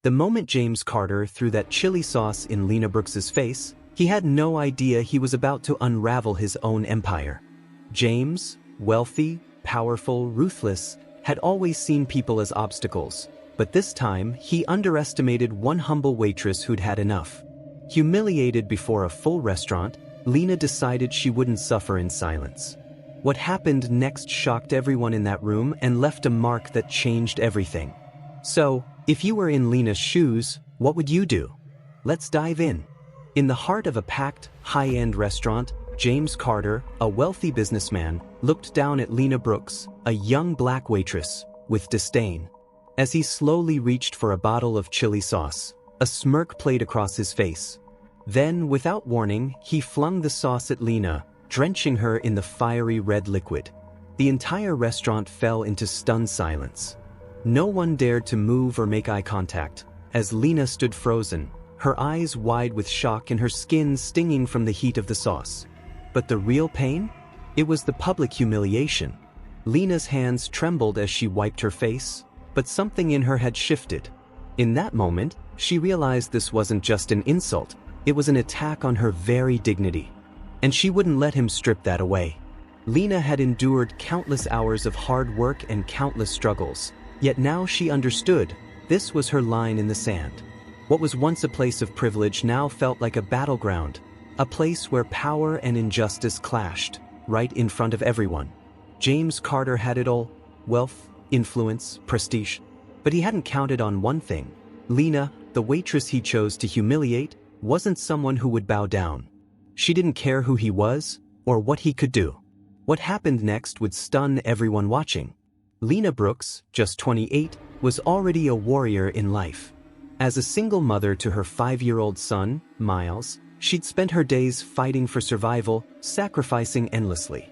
The moment James Carter threw that chili sauce in Lena Brooks's face, he had no idea he was about to unravel his own empire. James, wealthy, powerful, ruthless, had always seen people as obstacles, but this time he underestimated one humble waitress who'd had enough. Humiliated before a full restaurant, Lena decided she wouldn't suffer in silence. What happened next shocked everyone in that room and left a mark that changed everything. So, if you were in Lena's shoes, what would you do? Let's dive in. In the heart of a packed, high-end restaurant, James Carter, a wealthy businessman, looked down at Lena Brooks, a young black waitress, with disdain. As he slowly reached for a bottle of chili sauce, a smirk played across his face. Then, without warning, he flung the sauce at Lena, drenching her in the fiery red liquid. The entire restaurant fell into stunned silence. No one dared to move or make eye contact, as Lena stood frozen, her eyes wide with shock and her skin stinging from the heat of the sauce. But the real pain? It was the public humiliation. Lena's hands trembled as she wiped her face, but something in her had shifted. In that moment, she realized this wasn't just an insult, it was an attack on her very dignity. And she wouldn't let him strip that away. Lena had endured countless hours of hard work and countless struggles, yet now she understood this was her line in the sand. What was once a place of privilege now felt like a battleground, a place where power and injustice clashed, right in front of everyone. James Carter had it all: wealth, influence, prestige. But he hadn't counted on one thing. Lena, the waitress he chose to humiliate, wasn't someone who would bow down. She didn't care who he was or what he could do. What happened next would stun everyone watching. Lena Brooks, just 28, was already a warrior in life. As a single mother to her 5-year-old son, Miles, she'd spent her days fighting for survival, sacrificing endlessly.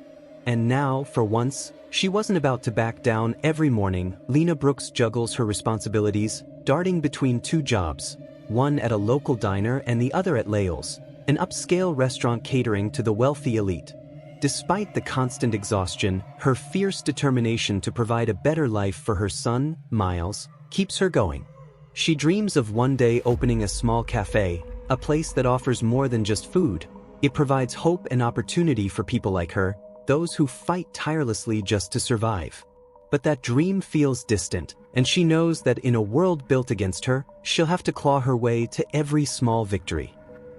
And now, for once, she wasn't about to back down. Every morning, Lena Brooks juggles her responsibilities, darting between 2 jobs, one at a local diner and the other at Lael's, an upscale restaurant catering to the wealthy elite. Despite the constant exhaustion, her fierce determination to provide a better life for her son, Miles, keeps her going. She dreams of one day opening a small cafe, a place that offers more than just food. It provides hope and opportunity for people like her, those who fight tirelessly just to survive. But that dream feels distant, and she knows that in a world built against her, she'll have to claw her way to every small victory.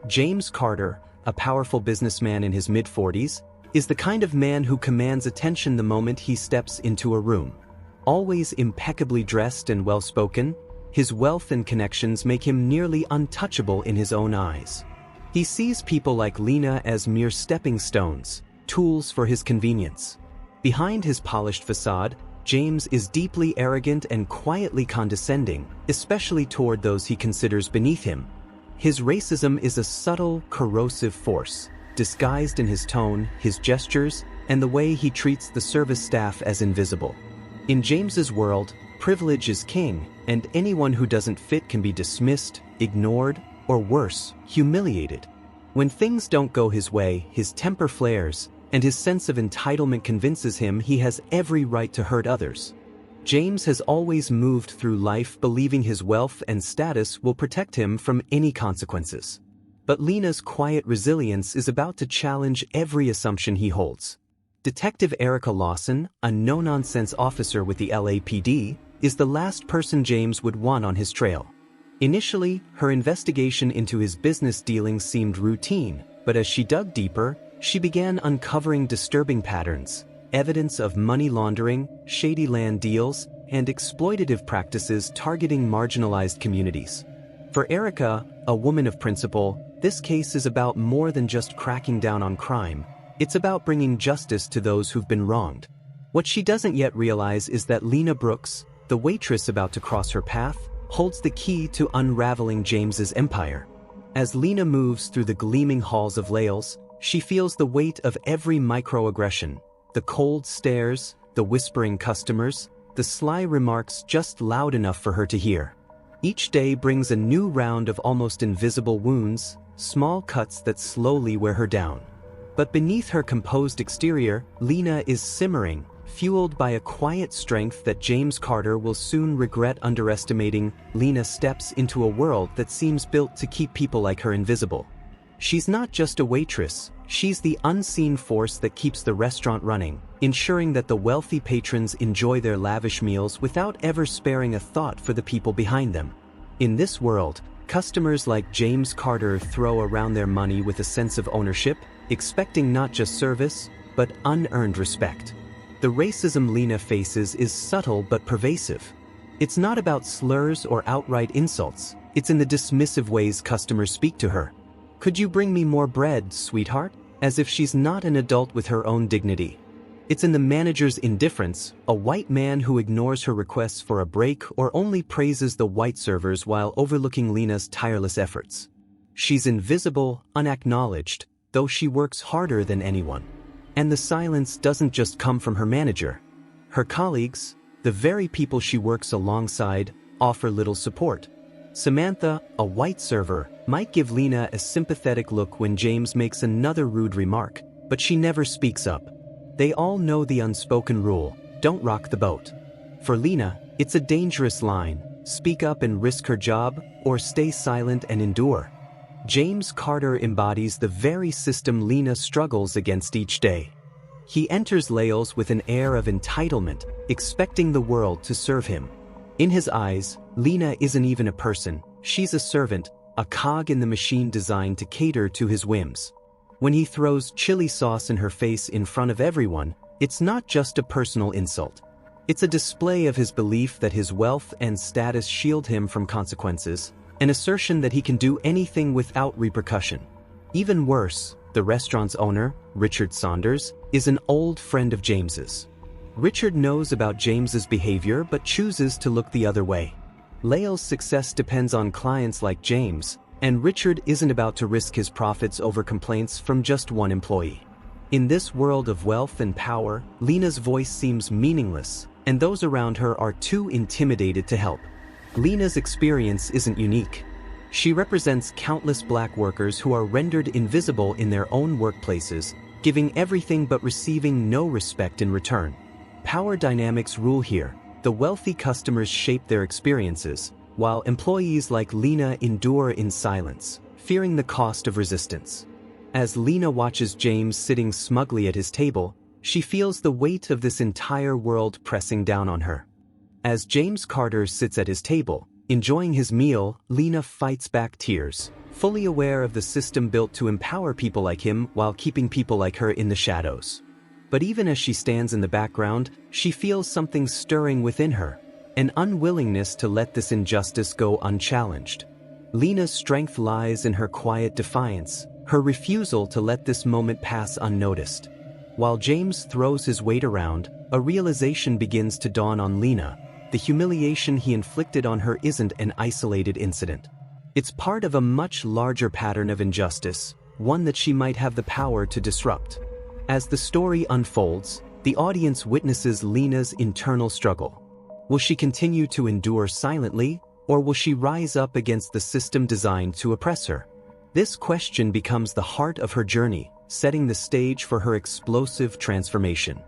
James Carter, a powerful businessman in his mid-40s, is the kind of man who commands attention the moment he steps into a room. Always impeccably dressed and well-spoken, his wealth and connections make him nearly untouchable in his own eyes. He sees people like Lena as mere stepping stones, tools for his convenience. Behind his polished facade, James is deeply arrogant and quietly condescending, especially toward those he considers beneath him. His racism is a subtle, corrosive force, disguised in his tone, his gestures, and the way he treats the service staff as invisible. In James's world, privilege is king, and anyone who doesn't fit can be dismissed, ignored, or worse, humiliated. When things don't go his way, his temper flares, and his sense of entitlement convinces him he has every right to hurt others. James has always moved through life believing his wealth and status will protect him from any consequences. But Lena's quiet resilience is about to challenge every assumption he holds. Detective Erica Lawson, a no-nonsense officer with the LAPD, is the last person James would want on his trail. Initially, her investigation into his business dealings seemed routine, but as she dug deeper, she began uncovering disturbing patterns, evidence of money laundering, shady land deals, and exploitative practices targeting marginalized communities. For Erica, a woman of principle, this case is about more than just cracking down on crime. It's about bringing justice to those who've been wronged. What she doesn't yet realize is that Lena Brooks, the waitress about to cross her path, holds the key to unraveling James's empire. As Lena moves through the gleaming halls of Lael's, she feels the weight of every microaggression, the cold stares, the whispering customers, the sly remarks just loud enough for her to hear. Each day brings a new round of almost invisible wounds, small cuts that slowly wear her down. But beneath her composed exterior, Lena is simmering, Fueled by a quiet strength that James Carter will soon regret underestimating, Lena steps into a world that seems built to keep people like her invisible. She's not just a waitress, she's the unseen force that keeps the restaurant running, ensuring that the wealthy patrons enjoy their lavish meals without ever sparing a thought for the people behind them. In this world, customers like James Carter throw around their money with a sense of ownership, expecting not just service, but unearned respect. The racism Lena faces is subtle but pervasive. It's not about slurs or outright insults, it's in the dismissive ways customers speak to her. "Could you bring me more bread, sweetheart?" As if she's not an adult with her own dignity. It's in the manager's indifference, a white man who ignores her requests for a break or only praises the white servers while overlooking Lena's tireless efforts. She's invisible, unacknowledged, though she works harder than anyone. And the silence doesn't just come from her manager. Her colleagues, the very people she works alongside, offer little support. Samantha, a white server, might give Lena a sympathetic look when James makes another rude remark, but she never speaks up. They all know the unspoken rule: don't rock the boat. For Lena, it's a dangerous line: speak up and risk her job, or stay silent and endure. James Carter embodies the very system Lena struggles against each day. He enters Laos with an air of entitlement, expecting the world to serve him. In his eyes, Lena isn't even a person, she's a servant, a cog in the machine designed to cater to his whims. When he throws chili sauce in her face in front of everyone, it's not just a personal insult. It's a display of his belief that his wealth and status shield him from consequences, an assertion that he can do anything without repercussion. Even worse, the restaurant's owner, Richard Saunders, is an old friend of James's. Richard knows about James's behavior but chooses to look the other way. Lao's success depends on clients like James, and Richard isn't about to risk his profits over complaints from just one employee. In this world of wealth and power, Lena's voice seems meaningless, and those around her are too intimidated to help. Lena's experience isn't unique. She represents countless black workers who are rendered invisible in their own workplaces, giving everything but receiving no respect in return. Power dynamics rule here. The wealthy customers shape their experiences, while employees like Lena endure in silence, fearing the cost of resistance. As Lena watches James sitting smugly at his table, she feels the weight of this entire world pressing down on her. As James Carter sits at his table, enjoying his meal, Lena fights back tears, fully aware of the system built to empower people like him while keeping people like her in the shadows. But even as she stands in the background, she feels something stirring within her, an unwillingness to let this injustice go unchallenged. Lena's strength lies in her quiet defiance, her refusal to let this moment pass unnoticed. While James throws his weight around, a realization begins to dawn on Lena. The humiliation he inflicted on her isn't an isolated incident. It's part of a much larger pattern of injustice, one that she might have the power to disrupt. As the story unfolds, the audience witnesses Lena's internal struggle. Will she continue to endure silently, or will she rise up against the system designed to oppress her? This question becomes the heart of her journey, setting the stage for her explosive transformation.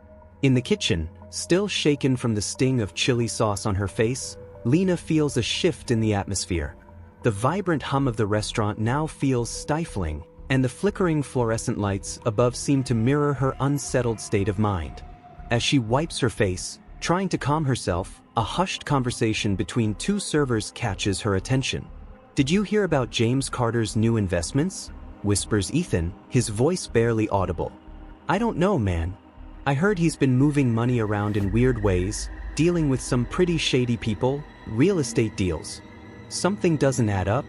In the kitchen, still shaken from the sting of chili sauce on her face, Lena feels a shift in the atmosphere. The vibrant hum of the restaurant now feels stifling, and the flickering fluorescent lights above seem to mirror her unsettled state of mind. As she wipes her face, trying to calm herself, a hushed conversation between two servers catches her attention. "Did you hear about James Carter's new investments?" whispers Ethan, his voice barely audible. "I don't know, man. I heard he's been moving money around in weird ways, dealing with some pretty shady people, real estate deals. Something doesn't add up."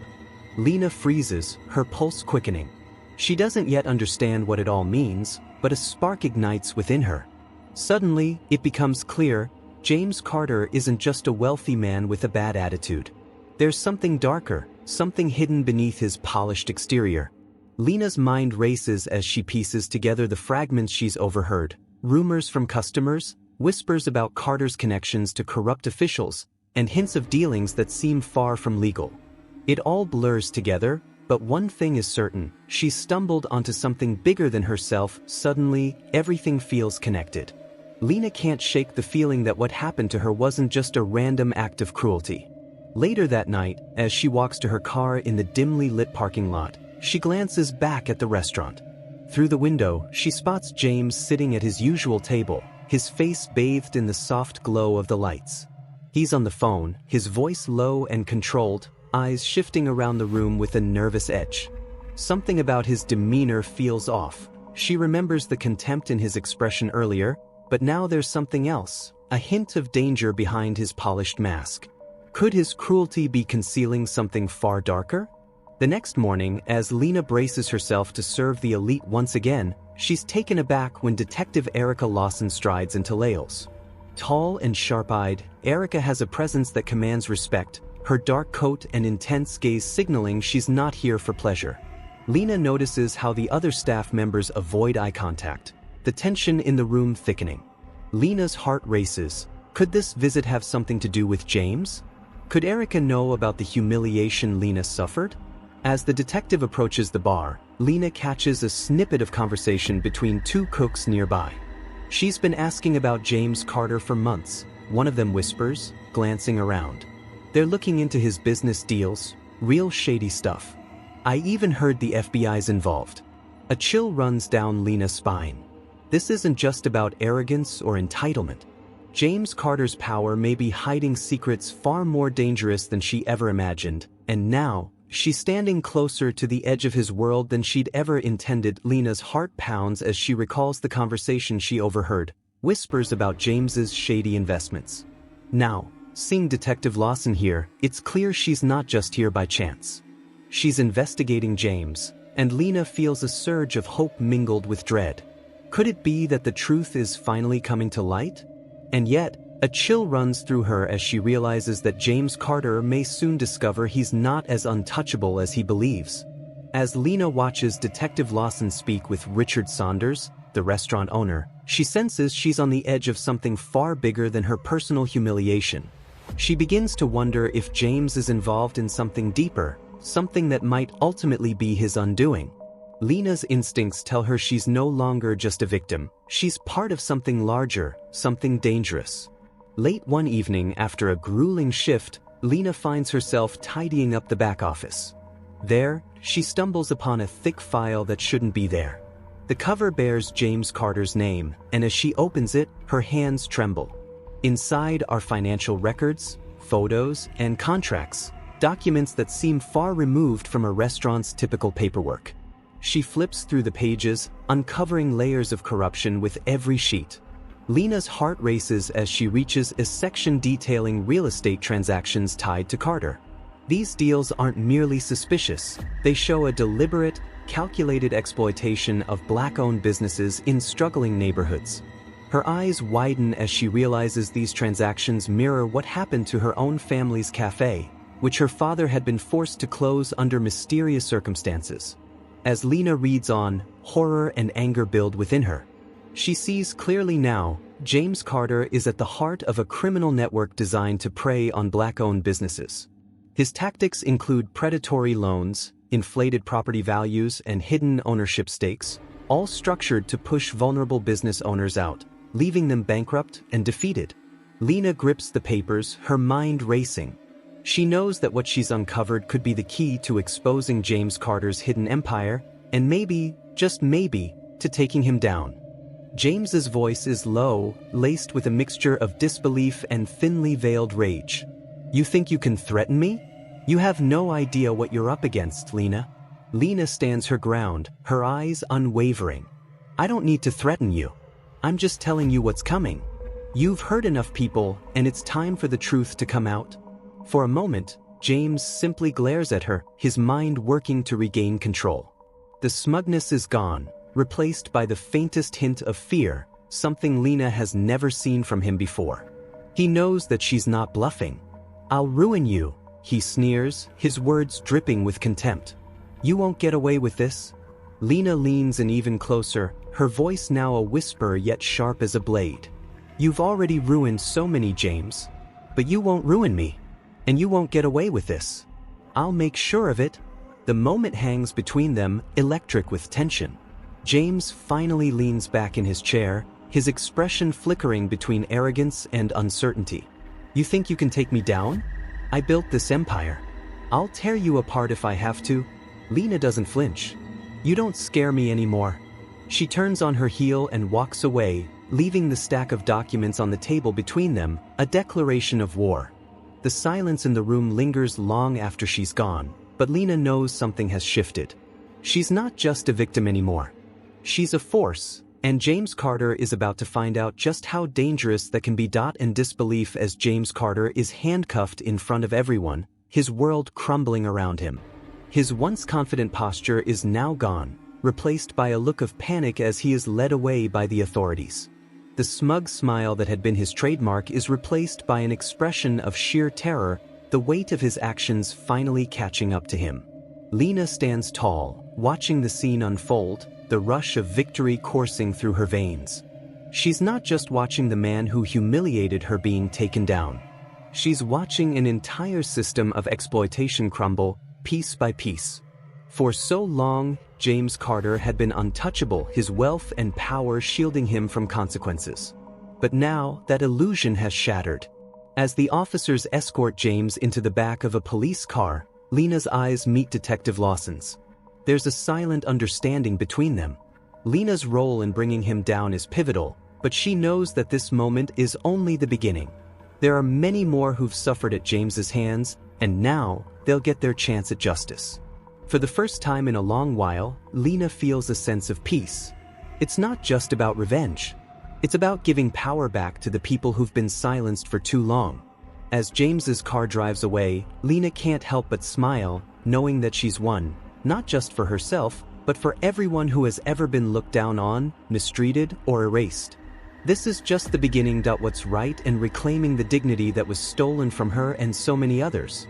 Lena freezes, her pulse quickening. She doesn't yet understand what it all means, but a spark ignites within her. Suddenly, it becomes clear, James Carter isn't just a wealthy man with a bad attitude. There's something darker, something hidden beneath his polished exterior. Lena's mind races as she pieces together the fragments she's overheard. Rumors from customers, whispers about Carter's connections to corrupt officials, and hints of dealings that seem far from legal. It all blurs together, but one thing is certain: she's stumbled onto something bigger than herself. Suddenly, everything feels connected. Lena can't shake the feeling that what happened to her wasn't just a random act of cruelty. Later that night, as she walks to her car in the dimly lit parking lot, she glances back at the restaurant. Through the window, she spots James sitting at his usual table, his face bathed in the soft glow of the lights. He's on the phone, his voice low and controlled, eyes shifting around the room with a nervous edge. Something about his demeanor feels off. She remembers the contempt in his expression earlier, but now there's something else, a hint of danger behind his polished mask. Could his cruelty be concealing something far darker? The next morning, as Lena braces herself to serve the elite once again, she's taken aback when Detective Erica Lawson strides into Lales. Tall and sharp-eyed, Erica has a presence that commands respect, her dark coat and intense gaze signaling she's not here for pleasure. Lena notices how the other staff members avoid eye contact, the tension in the room thickening. Lena's heart races. Could this visit have something to do with James? Could Erica know about the humiliation Lena suffered? As the detective approaches the bar, Lena catches a snippet of conversation between two cooks nearby. She's been asking about James Carter for months. One of them whispers, glancing around. They're looking into his business deals, real shady stuff. I even heard the FBI's involved. A chill runs down Lena's spine. This isn't just about arrogance or entitlement. James Carter's power may be hiding secrets far more dangerous than she ever imagined, and now, she's standing closer to the edge of his world than she'd ever intended. Lena's heart pounds as she recalls the conversation she overheard, whispers about James's shady investments. Now, seeing Detective Lawson here, it's clear she's not just here by chance. She's investigating James, and Lena feels a surge of hope mingled with dread. Could it be that the truth is finally coming to light? And yet, a chill runs through her as she realizes that James Carter may soon discover he's not as untouchable as he believes. As Lena watches Detective Lawson speak with Richard Saunders, the restaurant owner, she senses she's on the edge of something far bigger than her personal humiliation. She begins to wonder if James is involved in something deeper, something that might ultimately be his undoing. Lena's instincts tell her she's no longer just a victim. She's part of something larger, something dangerous. Late one evening, after a grueling shift, Lena finds herself tidying up the back office. There, she stumbles upon a thick file that shouldn't be there. The cover bears James Carter's name, and as she opens it, her hands tremble. Inside are financial records, photos, and contracts, documents that seem far removed from a restaurant's typical paperwork. She flips through the pages, uncovering layers of corruption with every sheet. Lena's heart races as she reaches a section detailing real estate transactions tied to Carter. These deals aren't merely suspicious, they show a deliberate, calculated exploitation of Black-owned businesses in struggling neighborhoods. Her eyes widen as she realizes these transactions mirror what happened to her own family's cafe, which her father had been forced to close under mysterious circumstances. As Lena reads on, horror and anger build within her. She sees clearly now, James Carter is at the heart of a criminal network designed to prey on Black-owned businesses. His tactics include predatory loans, inflated property values, and hidden ownership stakes, all structured to push vulnerable business owners out, leaving them bankrupt and defeated. Lena grips the papers, her mind racing. She knows that what she's uncovered could be the key to exposing James Carter's hidden empire, and maybe, just maybe, to taking him down. James's voice is low, laced with a mixture of disbelief and thinly veiled rage. You think you can threaten me? You have no idea what you're up against, Lena. Lena stands her ground, her eyes unwavering. I don't need to threaten you. I'm just telling you what's coming. You've hurt enough people, and it's time for the truth to come out. For a moment, James simply glares at her, his mind working to regain control. The smugness is gone, replaced by the faintest hint of fear, something Lena has never seen from him before. He knows that she's not bluffing. I'll ruin you, he sneers, his words dripping with contempt. You won't get away with this. Lena leans in even closer, her voice now a whisper yet sharp as a blade. You've already ruined so many, James. But you won't ruin me. And you won't get away with this. I'll make sure of it. The moment hangs between them, electric with tension. James finally leans back in his chair, his expression flickering between arrogance and uncertainty. "You think you can take me down? I built this empire. I'll tear you apart if I have to." Lena doesn't flinch. "You don't scare me anymore." She turns on her heel and walks away, leaving the stack of documents on the table between them, a declaration of war. The silence in the room lingers long after she's gone, but Lena knows something has shifted. She's not just a victim anymore. She's a force, and James Carter is about to find out just how dangerous that can be. In disbelief as James Carter is handcuffed in front of everyone, his world crumbling around him. His once confident posture is now gone, replaced by a look of panic as he is led away by the authorities. The smug smile that had been his trademark is replaced by an expression of sheer terror, the weight of his actions finally catching up to him. Lena stands tall, watching the scene unfold, the rush of victory coursing through her veins. She's not just watching the man who humiliated her being taken down. She's watching an entire system of exploitation crumble, piece by piece. For so long, James Carter had been untouchable, his wealth and power shielding him from consequences. But now, that illusion has shattered. As the officers escort James into the back of a police car, Lena's eyes meet Detective Lawson's. There's a silent understanding between them. Lena's role in bringing him down is pivotal, but she knows that this moment is only the beginning. There are many more who've suffered at James's hands, and now they'll get their chance at justice. For the first time in a long while, Lena feels a sense of peace. It's not just about revenge. It's about giving power back to the people who've been silenced for too long. As James's car drives away, Lena can't help but smile, knowing that she's won, not just for herself, but for everyone who has ever been looked down on, mistreated, or erased. This is just the beginning. What's right and reclaiming the dignity that was stolen from her and so many others.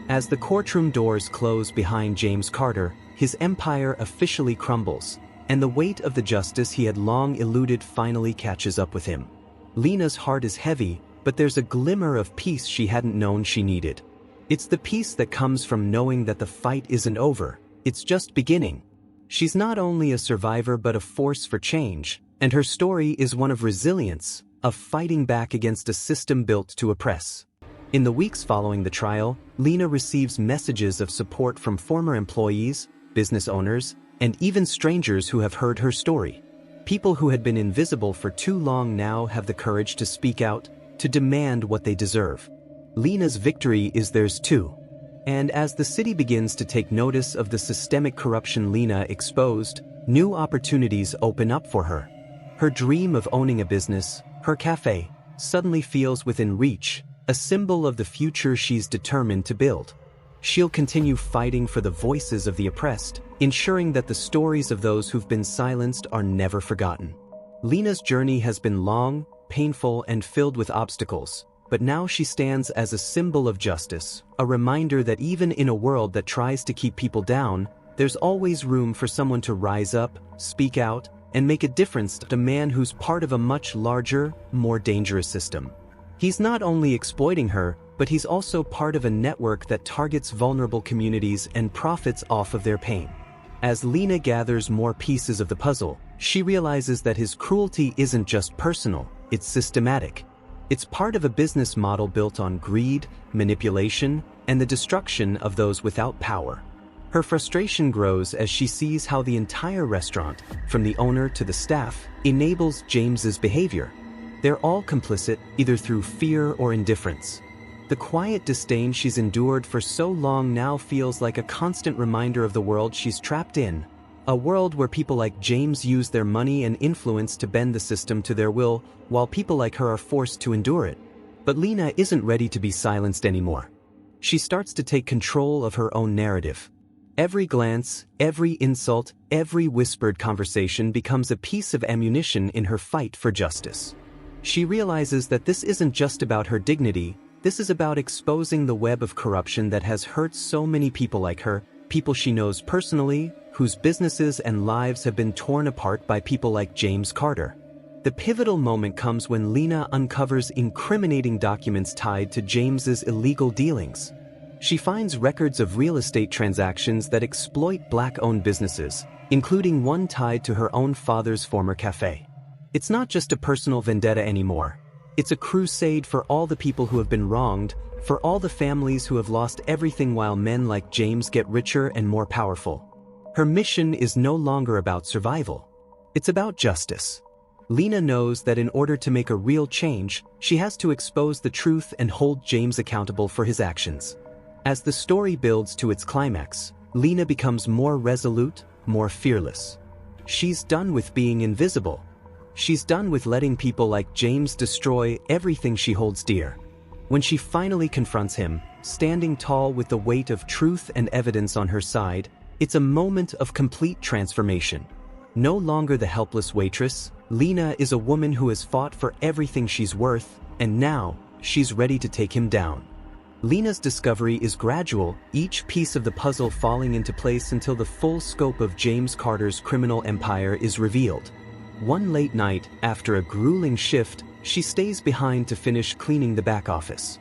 As the courtroom doors close behind James Carter, his empire officially crumbles, and the weight of the justice he had long eluded finally catches up with him. Lena's heart is heavy, but there's a glimmer of peace she hadn't known she needed. It's the peace that comes from knowing that the fight isn't over, it's just beginning. She's not only a survivor but a force for change, and her story is one of resilience, of fighting back against a system built to oppress. In the weeks following the trial, Lena receives messages of support from former employees, business owners, and even strangers who have heard her story. People who had been invisible for too long now have the courage to speak out, to demand what they deserve. Lena's victory is theirs too. And as the city begins to take notice of the systemic corruption Lena exposed, new opportunities open up for her. Her dream of owning a business, her cafe, suddenly feels within reach, a symbol of the future she's determined to build. She'll continue fighting for the voices of the oppressed, ensuring that the stories of those who've been silenced are never forgotten. Lena's journey has been long, painful, and filled with obstacles, but now she stands as a symbol of justice, a reminder that even in a world that tries to keep people down, there's always room for someone to rise up, speak out, and make a difference to a man who's part of a much larger, more dangerous system. He's not only exploiting her, but he's also part of a network that targets vulnerable communities and profits off of their pain. As Lena gathers more pieces of the puzzle, she realizes that his cruelty isn't just personal, it's systematic. It's part of a business model built on greed, manipulation, and the destruction of those without power. Her frustration grows as she sees how the entire restaurant, from the owner to the staff, enables James's behavior. They're all complicit, either through fear or indifference. The quiet disdain she's endured for so long now feels like a constant reminder of the world she's trapped in. A world where people like James use their money and influence to bend the system to their will, while people like her are forced to endure it. But Lena isn't ready to be silenced anymore. She starts to take control of her own narrative. Every glance, every insult, every whispered conversation becomes a piece of ammunition in her fight for justice. She realizes that this isn't just about her dignity, this is about exposing the web of corruption that has hurt so many people like her, people she knows personally, whose businesses and lives have been torn apart by people like James Carter. The pivotal moment comes when Lena uncovers incriminating documents tied to James's illegal dealings. She finds records of real estate transactions that exploit Black-owned businesses, including one tied to her own father's former cafe. It's not just a personal vendetta anymore. It's a crusade for all the people who have been wronged, for all the families who have lost everything while men like James get richer and more powerful. Her mission is no longer about survival. It's about justice. Lena knows that in order to make a real change, she has to expose the truth and hold James accountable for his actions. As the story builds to its climax, Lena becomes more resolute, more fearless. She's done with being invisible. She's done with letting people like James destroy everything she holds dear. When she finally confronts him, standing tall with the weight of truth and evidence on her side, it's a moment of complete transformation. No longer the helpless waitress, Lena is a woman who has fought for everything she's worth, and now, she's ready to take him down. Lena's discovery is gradual, each piece of the puzzle falling into place until the full scope of James Carter's criminal empire is revealed. One late night, after a grueling shift, she stays behind to finish cleaning the back office.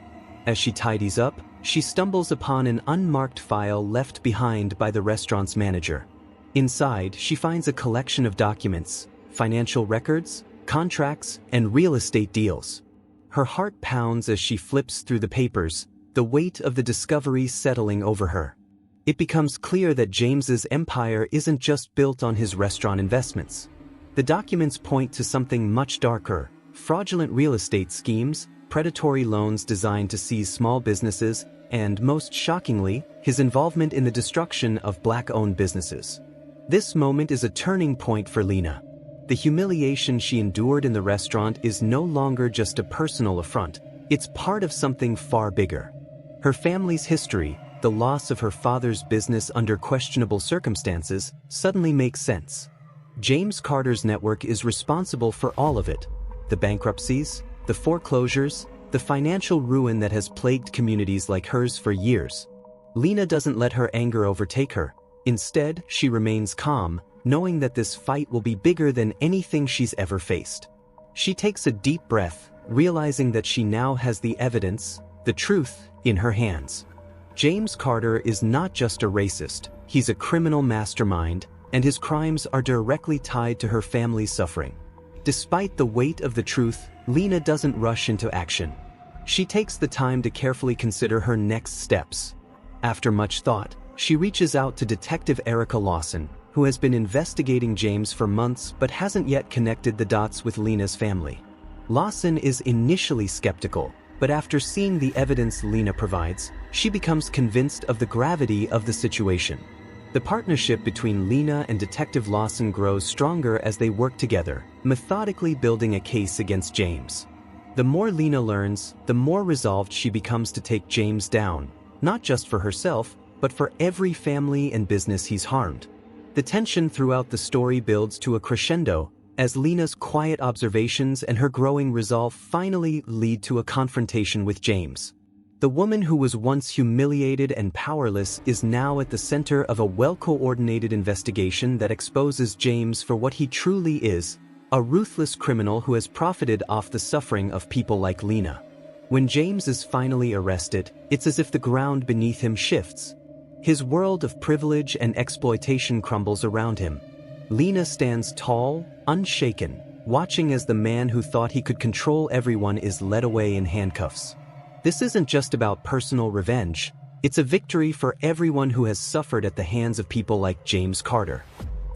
As she tidies up, she stumbles upon an unmarked file left behind by the restaurant's manager. Inside, she finds a collection of documents, financial records, contracts, and real estate deals. Her heart pounds as she flips through the papers, the weight of the discovery settling over her. It becomes clear that James's empire isn't just built on his restaurant investments. The documents point to something much darker: fraudulent real estate schemes, predatory loans designed to seize small businesses, and, most shockingly, his involvement in the destruction of Black-owned businesses. This moment is a turning point for Lena. The humiliation she endured in the restaurant is no longer just a personal affront, it's part of something far bigger. Her family's history, the loss of her father's business under questionable circumstances, suddenly makes sense. James Carter's network is responsible for all of it: the bankruptcies, the foreclosures, the financial ruin that has plagued communities like hers for years. Lena doesn't let her anger overtake her. Instead, she remains calm, knowing that this fight will be bigger than anything she's ever faced. She takes a deep breath, realizing that she now has the evidence, the truth, in her hands. James Carter is not just a racist, he's a criminal mastermind, and his crimes are directly tied to her family's suffering. Despite the weight of the truth, Lena doesn't rush into action. She takes the time to carefully consider her next steps. After much thought, she reaches out to Detective Erica Lawson, who has been investigating James for months but hasn't yet connected the dots with Lena's family. Lawson is initially skeptical, but after seeing the evidence Lena provides, she becomes convinced of the gravity of the situation. The partnership between Lena and Detective Lawson grows stronger as they work together, methodically building a case against James. The more Lena learns, the more resolved she becomes to take James down, not just for herself, but for every family and business he's harmed. The tension throughout the story builds to a crescendo, as Lena's quiet observations and her growing resolve finally lead to a confrontation with James. The woman who was once humiliated and powerless is now at the center of a well-coordinated investigation that exposes James for what he truly is: a ruthless criminal who has profited off the suffering of people like Lena. When James is finally arrested, it's as if the ground beneath him shifts. His world of privilege and exploitation crumbles around him. Lena stands tall, unshaken, watching as the man who thought he could control everyone is led away in handcuffs. This isn't just about personal revenge, it's a victory for everyone who has suffered at the hands of people like James Carter.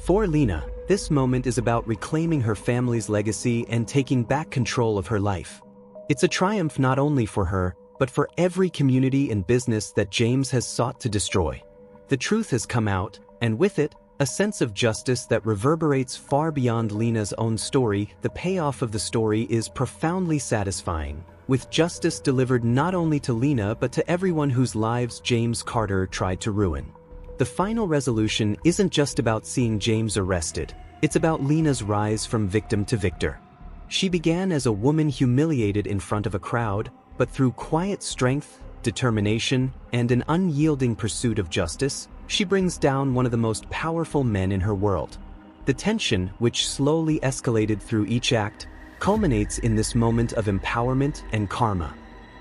For Lena, this moment is about reclaiming her family's legacy and taking back control of her life. It's a triumph not only for her, but for every community and business that James has sought to destroy. The truth has come out, and with it, a sense of justice that reverberates far beyond Lena's own story. The payoff of the story is profoundly satisfying, with justice delivered not only to Lena but to everyone whose lives James Carter tried to ruin. The final resolution isn't just about seeing James arrested, it's about Lena's rise from victim to victor. She began as a woman humiliated in front of a crowd, but through quiet strength, determination, and an unyielding pursuit of justice, she brings down one of the most powerful men in her world. The tension, which slowly escalated through each act, culminates in this moment of empowerment and karma.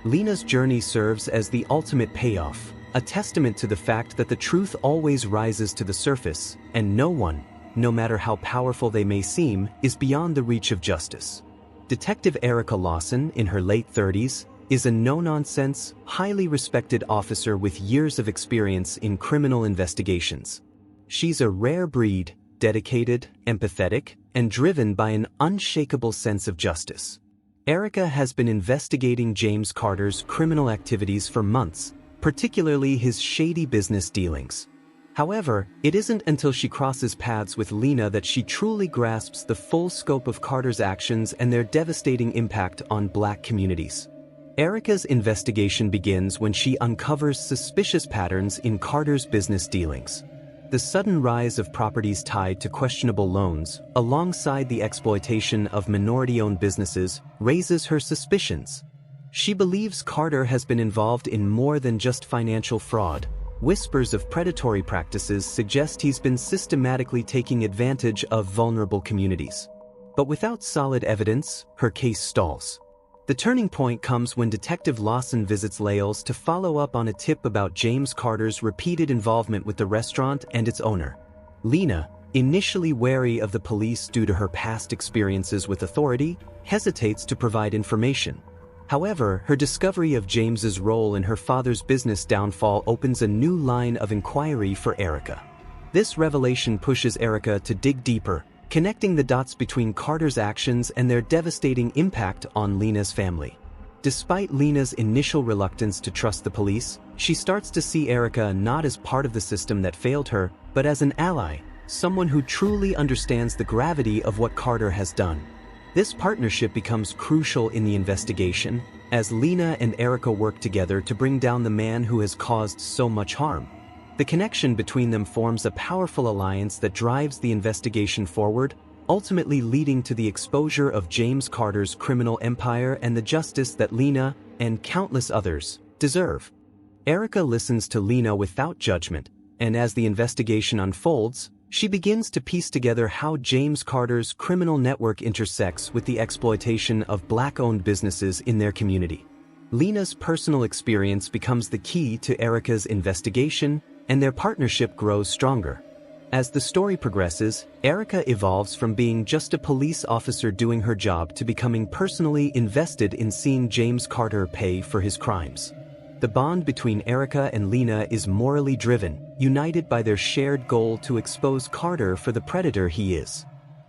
Lena's journey serves as the ultimate payoff, a testament to the fact that the truth always rises to the surface, and no one, no matter how powerful they may seem, is beyond the reach of justice. Detective Erica Lawson, in her late 30s, is a no-nonsense, highly respected officer with years of experience in criminal investigations. She's a rare breed, dedicated, empathetic, and driven by an unshakable sense of justice. Erica has been investigating James Carter's criminal activities for months, particularly his shady business dealings. However, it isn't until she crosses paths with Lena that she truly grasps the full scope of Carter's actions and their devastating impact on Black communities. Erica's investigation begins when she uncovers suspicious patterns in Carter's business dealings. The sudden rise of properties tied to questionable loans, alongside the exploitation of minority-owned businesses, raises her suspicions. She believes Carter has been involved in more than just financial fraud. Whispers of predatory practices suggest he's been systematically taking advantage of vulnerable communities. But without solid evidence, her case stalls. The turning point comes when Detective Lawson visits Laels to follow up on a tip about James Carter's repeated involvement with the restaurant and its owner. Lena, initially wary of the police due to her past experiences with authority, hesitates to provide information. However, her discovery of James's role in her father's business downfall opens a new line of inquiry for Erica. This revelation pushes Erica to dig deeper, connecting the dots between Carter's actions and their devastating impact on Lena's family. Despite Lena's initial reluctance to trust the police, she starts to see Erica not as part of the system that failed her, but as an ally, someone who truly understands the gravity of what Carter has done. This partnership becomes crucial in the investigation, as Lena and Erica work together to bring down the man who has caused so much harm. The connection between them forms a powerful alliance that drives the investigation forward, ultimately leading to the exposure of James Carter's criminal empire and the justice that Lena, and countless others, deserve. Erica listens to Lena without judgment, and as the investigation unfolds, she begins to piece together how James Carter's criminal network intersects with the exploitation of Black-owned businesses in their community. Lena's personal experience becomes the key to Erica's investigation, and their partnership grows stronger. As the story progresses, Erica evolves from being just a police officer doing her job to becoming personally invested in seeing James Carter pay for his crimes. The bond between Erica and Lena is morally driven, united by their shared goal to expose Carter for the predator he is.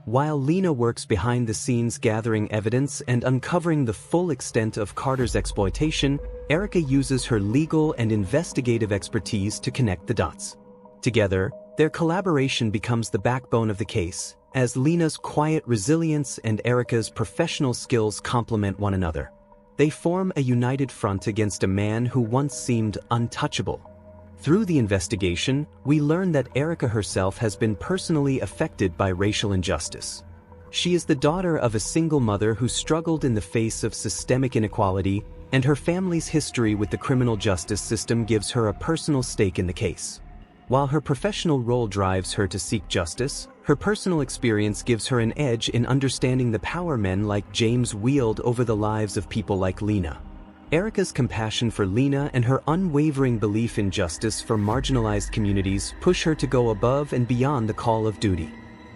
While Lena works behind the scenes gathering evidence and uncovering the full extent of Carter's exploitation, Erica uses her legal and investigative expertise to connect the dots. Together, their collaboration becomes the backbone of the case, as Lena's quiet resilience and Erica's professional skills complement one another. They form a united front against a man who once seemed untouchable. Through the investigation, we learn that Erica herself has been personally affected by racial injustice. She is the daughter of a single mother who struggled in the face of systemic inequality, and her family's history with the criminal justice system gives her a personal stake in the case. While her professional role drives her to seek justice, her personal experience gives her an edge in understanding the power men like James wield over the lives of people like Lena. Erica's compassion for Lena and her unwavering belief in justice for marginalized communities push her to go above and beyond the call of duty.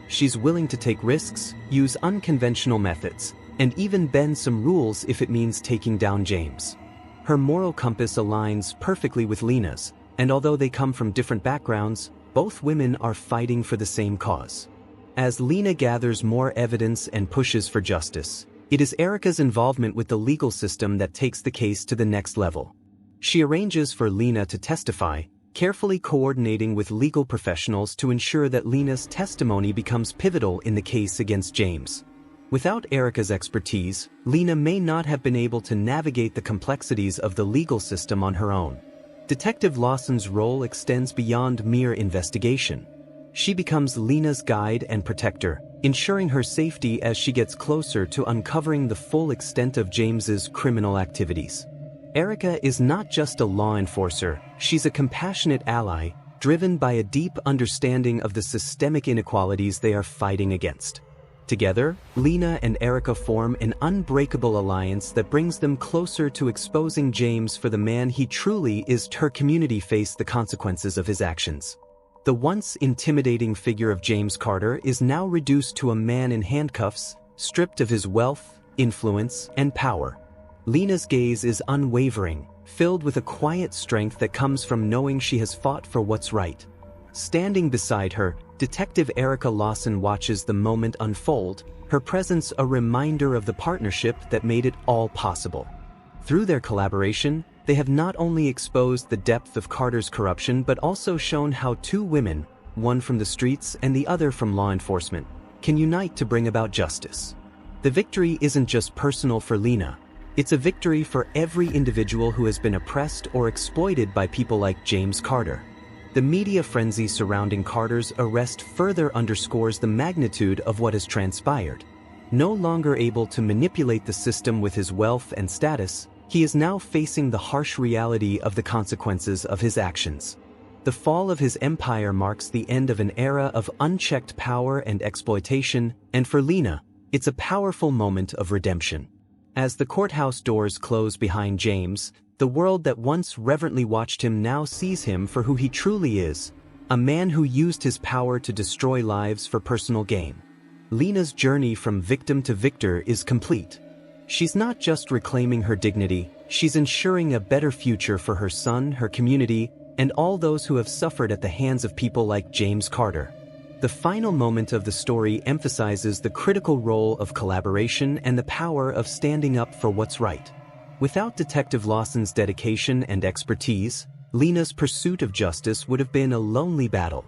She's willing to take risks, use unconventional methods, and even bend some rules if it means taking down James. Her moral compass aligns perfectly with Lena's, and although they come from different backgrounds, both women are fighting for the same cause. As Lena gathers more evidence and pushes for justice, it is Erica's involvement with the legal system that takes the case to the next level. She arranges for Lena to testify, carefully coordinating with legal professionals to ensure that Lena's testimony becomes pivotal in the case against James. Without Erica's expertise, Lena may not have been able to navigate the complexities of the legal system on her own. Detective Lawson's role extends beyond mere investigation. She becomes Lena's guide and protector, ensuring her safety as she gets closer to uncovering the full extent of James's criminal activities. Erica is not just a law enforcer, she's a compassionate ally, driven by a deep understanding of the systemic inequalities they are fighting against. Together, Lena and Erica form an unbreakable alliance that brings them closer to exposing James for the man he truly is. Her community face the consequences of his actions. The once intimidating figure of James Carter is now reduced to a man in handcuffs, stripped of his wealth, influence, and power. Lena's gaze is unwavering, filled with a quiet strength that comes from knowing she has fought for what's right. Standing beside her, Detective Erica Lawson watches the moment unfold, her presence a reminder of the partnership that made it all possible. Through their collaboration, they have not only exposed the depth of Carter's corruption but also shown how two women, one from the streets and the other from law enforcement, can unite to bring about justice. The victory isn't just personal for Lena, it's a victory for every individual who has been oppressed or exploited by people like James Carter. The media frenzy surrounding Carter's arrest further underscores the magnitude of what has transpired. No longer able to manipulate the system with his wealth and status, he is now facing the harsh reality of the consequences of his actions. The fall of his empire marks the end of an era of unchecked power and exploitation, and for Lena, it's a powerful moment of redemption. As the courthouse doors close behind James, the world that once reverently watched him now sees him for who he truly is, a man who used his power to destroy lives for personal gain. Lena's journey from victim to victor is complete. She's not just reclaiming her dignity, she's ensuring a better future for her son, her community, and all those who have suffered at the hands of people like James Carter. The final moment of the story emphasizes the critical role of collaboration and the power of standing up for what's right. Without Detective Lawson's dedication and expertise, Lena's pursuit of justice would have been a lonely battle.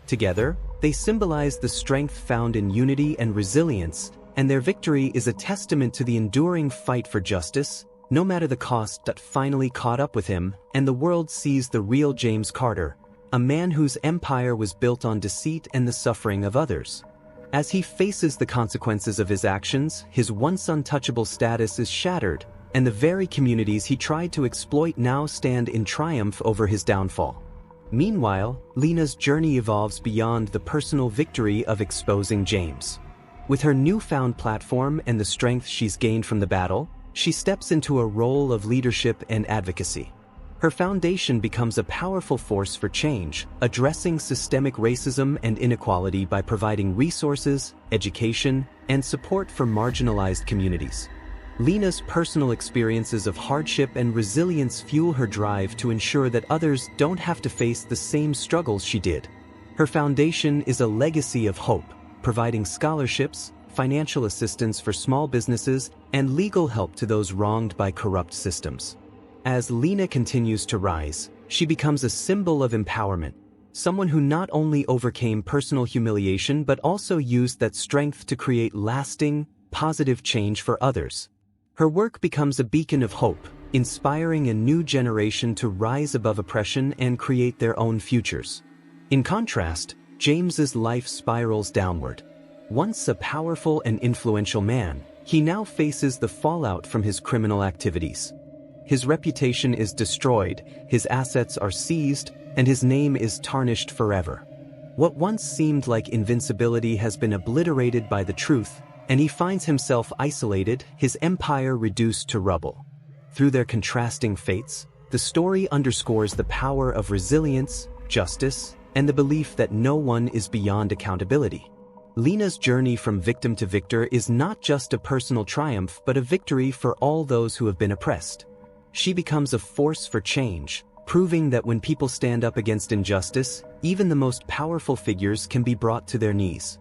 Together, they symbolize the strength found in unity and resilience, and their victory is a testament to the enduring fight for justice, no matter the cost that finally caught up with him, and the world sees the real James Carter, a man whose empire was built on deceit and the suffering of others. As he faces the consequences of his actions, his once untouchable status is shattered, and the very communities he tried to exploit now stand in triumph over his downfall. Meanwhile, Lena's journey evolves beyond the personal victory of exposing James. With her newfound platform and the strength she's gained from the battle, she steps into a role of leadership and advocacy. Her foundation becomes a powerful force for change, addressing systemic racism and inequality by providing resources, education, and support for marginalized communities. Lena's personal experiences of hardship and resilience fuel her drive to ensure that others don't have to face the same struggles she did. Her foundation is a legacy of hope, providing scholarships, financial assistance for small businesses, and legal help to those wronged by corrupt systems. As Lena continues to rise, she becomes a symbol of empowerment, someone who not only overcame personal humiliation but also used that strength to create lasting, positive change for others. Her work becomes a beacon of hope, inspiring a new generation to rise above oppression and create their own futures. In contrast, James's life spirals downward. Once a powerful and influential man, he now faces the fallout from his criminal activities. His reputation is destroyed, his assets are seized, and his name is tarnished forever. What once seemed like invincibility has been obliterated by the truth, and he finds himself isolated, his empire reduced to rubble. Through their contrasting fates, the story underscores the power of resilience, justice, and the belief that no one is beyond accountability. Lena's journey from victim to victor is not just a personal triumph but a victory for all those who have been oppressed. She becomes a force for change, proving that when people stand up against injustice, even the most powerful figures can be brought to their knees.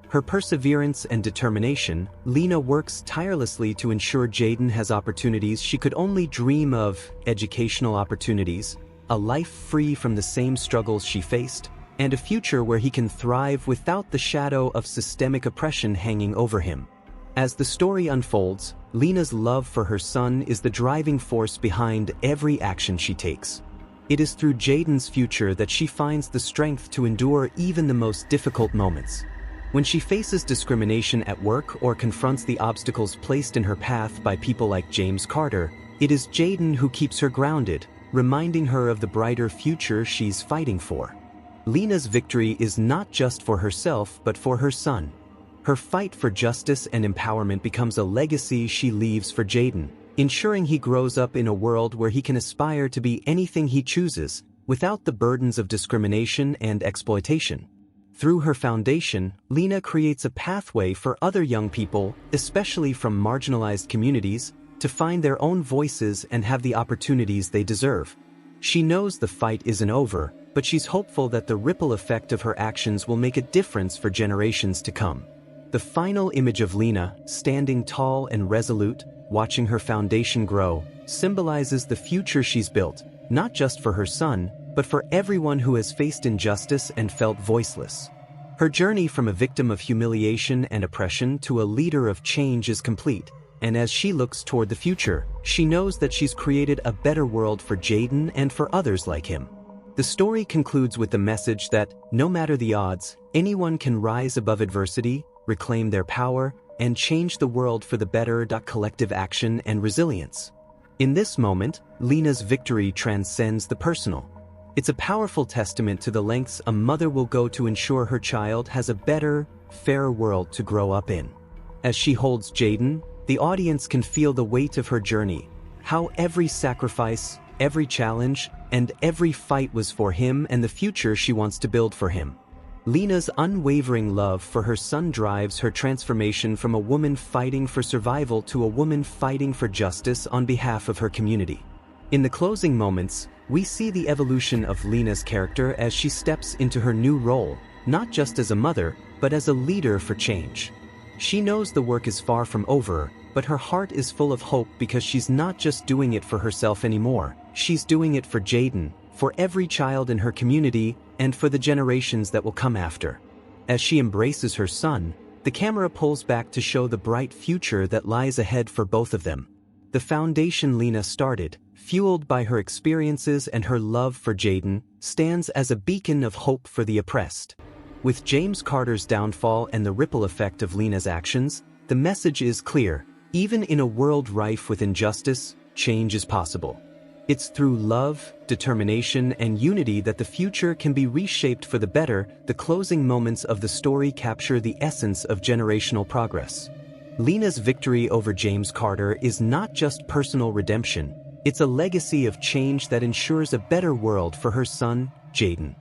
Her perseverance and determination, Lena works tirelessly to ensure Jaden has opportunities she could only dream of, educational opportunities, a life free from the same struggles she faced, and a future where he can thrive without the shadow of systemic oppression hanging over him. As the story unfolds, Lena's love for her son is the driving force behind every action she takes. It is through Jaden's future that she finds the strength to endure even the most difficult moments. When she faces discrimination at work or confronts the obstacles placed in her path by people like James Carter, it is Jaden who keeps her grounded, reminding her of the brighter future she's fighting for. Lena's victory is not just for herself but for her son. Her fight for justice and empowerment becomes a legacy she leaves for Jaden, ensuring he grows up in a world where he can aspire to be anything he chooses, without the burdens of discrimination and exploitation. Through her foundation, Lena creates a pathway for other young people, especially from marginalized communities, to find their own voices and have the opportunities they deserve. She knows the fight isn't over, but she's hopeful that the ripple effect of her actions will make a difference for generations to come. The final image of Lena, standing tall and resolute, watching her foundation grow, symbolizes the future she's built, not just for her son, but for everyone who has faced injustice and felt voiceless. Her journey from a victim of humiliation and oppression to a leader of change is complete, and as she looks toward the future, she knows that she's created a better world for Jaden and for others like him. The story concludes with the message that, no matter the odds, anyone can rise above adversity, reclaim their power, and change the world for the better. Collective action and resilience. In this moment, Lena's victory transcends the personal. It's a powerful testament to the lengths a mother will go to ensure her child has a better, fairer world to grow up in. As she holds Jaden, the audience can feel the weight of her journey, how every sacrifice, every challenge, and every fight was for him and the future she wants to build for him. Lena's unwavering love for her son drives her transformation from a woman fighting for survival to a woman fighting for justice on behalf of her community. In the closing moments, we see the evolution of Lena's character as she steps into her new role, not just as a mother, but as a leader for change. She knows the work is far from over, but her heart is full of hope because she's not just doing it for herself anymore. She's doing it for Jaden, for every child in her community, and for the generations that will come after. As she embraces her son, the camera pulls back to show the bright future that lies ahead for both of them. The foundation Lena started, fueled by her experiences and her love for Jaden, stands as a beacon of hope for the oppressed. With James Carter's downfall and the ripple effect of Lena's actions, the message is clear: even in a world rife with injustice, change is possible. It's through love, determination, and unity that the future can be reshaped for the better. The closing moments of the story capture the essence of generational progress. Lena's victory over James Carter is not just personal redemption, it's a legacy of change that ensures a better world for her son, Jaden.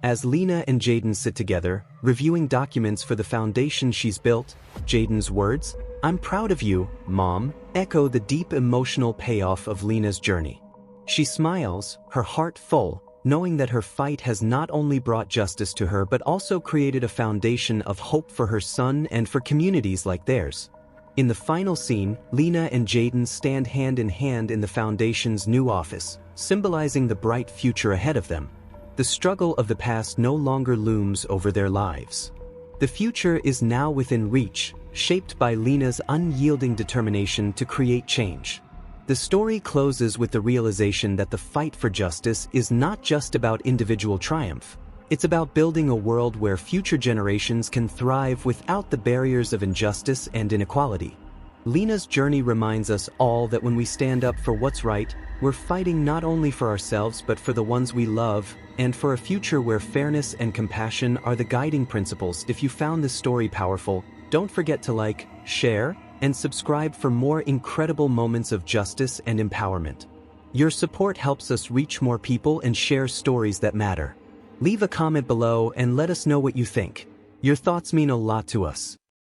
As Lena and Jaden sit together, reviewing documents for the foundation she's built, Jaden's words, "I'm proud of you, Mom," echo the deep emotional payoff of Lena's journey. She smiles, her heart full, knowing that her fight has not only brought justice to her but also created a foundation of hope for her son and for communities like theirs. In the final scene, Lena and Jaden stand hand in hand in the foundation's new office, symbolizing the bright future ahead of them. The struggle of the past no longer looms over their lives. The future is now within reach, shaped by Lena's unyielding determination to create change. The story closes with the realization that the fight for justice is not just about individual triumph. It's about building a world where future generations can thrive without the barriers of injustice and inequality. Lena's journey reminds us all that when we stand up for what's right, we're fighting not only for ourselves but for the ones we love, and for a future where fairness and compassion are the guiding principles. If you found this story powerful, don't forget to like, share, and subscribe for more incredible moments of justice and empowerment. Your support helps us reach more people and share stories that matter. Leave a comment below and let us know what you think. Your thoughts mean a lot to us.